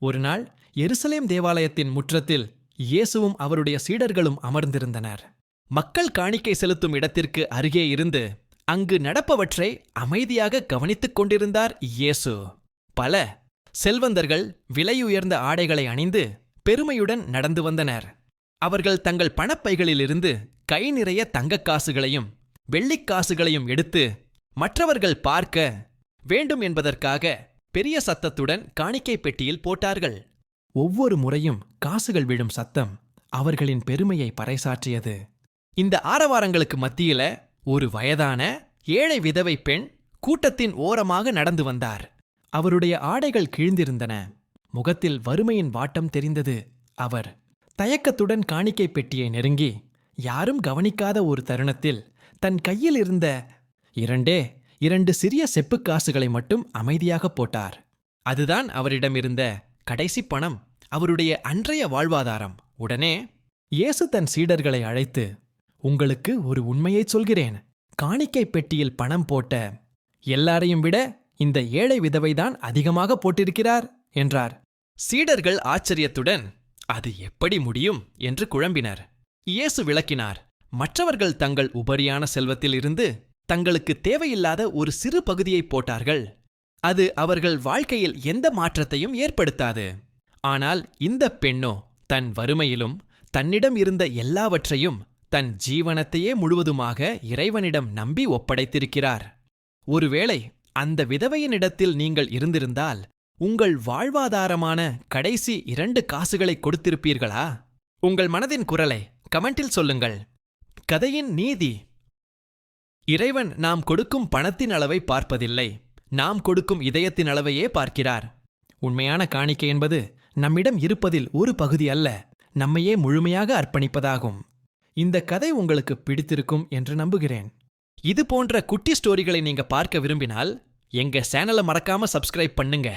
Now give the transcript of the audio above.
ஒருநாள் எருசலேம் தேவாலயத்தின் முற்றத்தில் இயேசுவும் அவருடைய சீடர்களும் அமர்ந்திருந்தனர். மக்கள் காணிக்கை செலுத்தும் இடத்திற்கு அருகே இருந்து அங்கு நடப்பவற்றை அமைதியாக கவனித்துக் கொண்டிருந்தார் இயேசு. பல செல்வந்தர்கள் விலையுயர்ந்த ஆடைகளை அணிந்து பெருமையுடன் நடந்து வந்தனர். அவர்கள் தங்கள் பணப்பைகளிலிருந்து கை நிறைய தங்கக் காசுகளையும் வெள்ளிக்காசுகளையும் எடுத்து மற்றவர்கள் பார்க்க வேண்டும் என்பதற்காக பெரிய சத்தத்துடன் காணிக்கை பெட்டியில் போட்டார்கள். ஒவ்வொரு முறையும் காசுகள் விழும் சத்தம் அவர்களின் பெருமையை பறைசாற்றியது. இந்த ஆரவாரங்களுக்கு மத்தியில ஒரு வயதான ஏழை விதவை பெண் கூட்டத்தின் ஓரமாக நடந்து வந்தார். அவருடைய ஆடைகள் கிழிந்திருந்தன. முகத்தில் வறுமையின் வாட்டம் தெரிந்தது. அவர் தயக்கத்துடன் காணிக்கை பெட்டியை நெருங்கி யாரும் கவனிக்காத ஒரு தருணத்தில் தன் கையில் இருந்த இரண்டு சிறிய செப்புக் காசுகளை மட்டும் அமைதியாக போட்டார். அதுதான் அவரிடமிருந்த கடைசி பணம், அவருடைய அன்றைய வாழ்வாதாரம். உடனே இயேசு தன் சீடர்களை அழைத்து, உங்களுக்கு ஒரு உண்மையைச் சொல்கிறேன். காணிக்கை பெட்டியில் பணம் போட்ட எல்லாரையும் விட இந்த ஏழை விதவைதான் அதிகமாக போட்டிருக்கிறார் என்றார். சீடர்கள் ஆச்சரியத்துடன் அது எப்படி முடியும் என்று குழம்பினர். இயேசு விளக்கினார். மற்றவர்கள் தங்கள் உபரியான செல்வத்தில் இருந்து தங்களுக்கு தேவையில்லாத ஒரு சிறு பகுதியை போட்டார்கள். அது அவர்கள் வாழ்க்கையில் எந்த மாற்றத்தையும் ஏற்படுத்தாது. ஆனால் இந்த பெண்ணோ தன் வறுமையிலும் தன்னிடம் இருந்த எல்லாவற்றையும் தன் ஜீவனத்தையே முழுவதுமாக இறைவனிடம் நம்பி ஒப்படைத்திருக்கிறார். ஒருவேளை அந்த விதவையினிடத்தில் நீங்கள் இருந்திருந்தால் உங்கள் வாழ்வாதாரமான கடைசி 2 காசுகளை கொடுத்திருப்பீர்களா? உங்கள் மனதின் குரலை கமெண்டில் சொல்லுங்கள். கதையின் நீதி: இறைவன் நாம் கொடுக்கும் பணத்தின் அளவை பார்ப்பதில்லை, நாம் கொடுக்கும் இதயத்தின் அளவையே பார்க்கிறார். உண்மையான காணிக்கை என்பது நம்மிடம் இருப்பதில் ஒரு பகுதி அல்ல, நம்மையே முழுமையாக அர்ப்பணிப்பதாகும். இந்த கதை உங்களுக்கு பிடித்திருக்கும் என்று நம்புகிறேன். இது போன்ற குட்டி ஸ்டோரிகளை நீங்க பார்க்க விரும்பினால் எங்க சேனலை மறக்காம சப்ஸ்கிரைப் பண்ணுங்க.